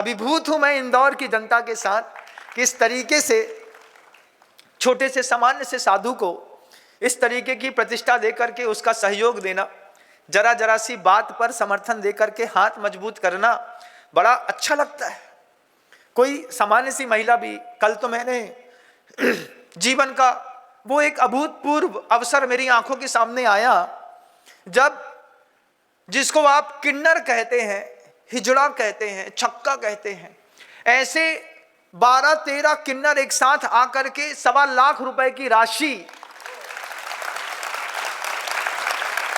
अभिभूत हूं मैं इंदौर की जनता के साथ कि इस तरीके से छोटे से सामान्य से साधु को इस तरीके की प्रतिष्ठा देकर के उसका सहयोग देना, जरा जरा सी बात पर समर्थन देकर के हाथ मजबूत करना बड़ा अच्छा लगता है। कोई सामान्य सी महिला भी, कल तो मैंने जीवन का वो एक अभूतपूर्व अवसर मेरी आंखों के सामने आया जब जिसको आप किन्नर कहते हैं, हिजड़ा कहते हैं, छक्का कहते हैं, ऐसे 12-13 किन्नर एक साथ आकर के 1.25 लाख रुपए की राशि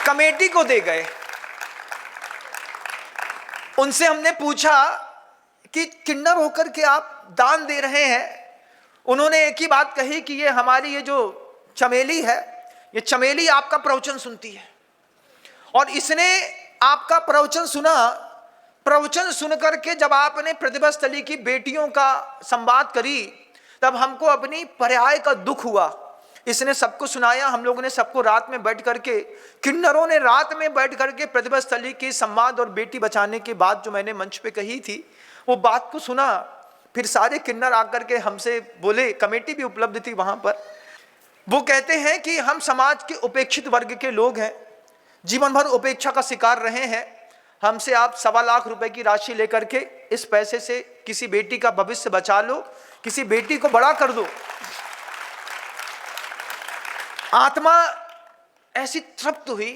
कमेटी को दे गए। उनसे हमने पूछा कि किन्नर होकर के आप दान दे रहे हैं। उन्होंने एक ही बात कही कि ये हमारी ये जो चमेली है, ये चमेली आपका प्रवचन सुनती है और इसने आपका प्रवचन सुना। प्रवचन सुनकर के जब आपने प्रतिभा स्थली की बेटियों का संवाद करी तब हमको अपनी पर्याय का दुख हुआ। इसने सबको सुनाया, हम लोगों ने सबको रात में बैठ करके, किन्नरों ने रात में बैठ करके प्रतिभा स्थली की संवाद और बेटी बचाने की बात जो मैंने मंच पे कही थी वो बात को सुना। फिर सारे किन्नर आकर के हमसे बोले, कमेटी भी उपलब्ध थी वहां पर। वो कहते हैं कि हम समाज के उपेक्षित वर्ग के लोग हैं, जीवन भर उपेक्षा का शिकार रहे हैं, हमसे आप 1.25 लाख रुपए की राशि लेकर के इस पैसे से किसी बेटी का भविष्य बचा लो, किसी बेटी को बड़ा कर दो। आत्मा ऐसी तृप्त हुई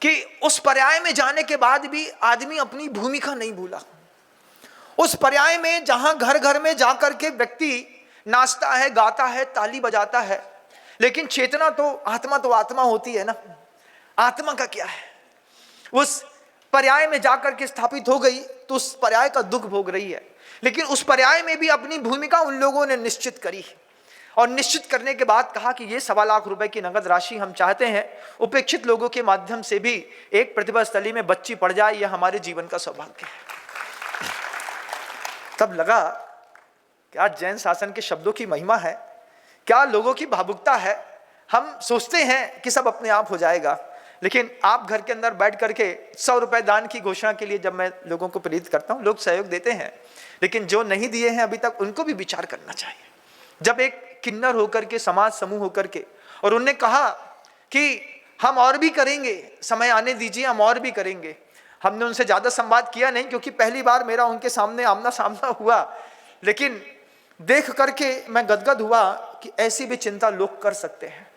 कि उस पर्याय में जाने के बाद भी आदमी अपनी भूमिका नहीं भूला। उस पर्याय में जहां घर घर में जाकर के व्यक्ति नाचता है, गाता है, ताली बजाता है, लेकिन चेतना तो आत्मा होती है ना। आत्मा का क्या है? उस पर्याय में जाकर के स्थापित हो गई तो उस पर्याय का दुख भोग रही है, लेकिन उस पर्याय में भी अपनी भूमिका उन लोगों ने निश्चित करी और निश्चित करने के बाद कहा कि ये 1.25 लाख रुपए की नगद राशि हम चाहते हैं उपेक्षित लोगों के माध्यम से भी एक प्रतिभा स्थली में बच्ची पड़ जाए, यह हमारे जीवन का सौभाग्य है। तब लगा क्या जैन शासन के शब्दों की महिमा है, क्या लोगों की भावुकता है। हम सोचते हैं कि सब अपने आप हो जाएगा, लेकिन आप घर के अंदर बैठ करके 100 रुपए दान की घोषणा के लिए जब मैं लोगों को प्रेरित करता हूं, लोग सहयोग देते हैं, लेकिन जो नहीं दिए हैं अभी तक उनको भी विचार करना चाहिए। जब एक किन्नर होकर के, समाज समूह होकर के, और उनने कहा कि हम और भी करेंगे, समय आने दीजिए, हम और भी करेंगे। हमने उनसे ज्यादा संवाद किया नहीं क्योंकि पहली बार मेरा उनके सामने आमना सामना हुआ, लेकिन देख करके मैं गदगद हुआ कि ऐसी भी चिंता लोग कर सकते हैं।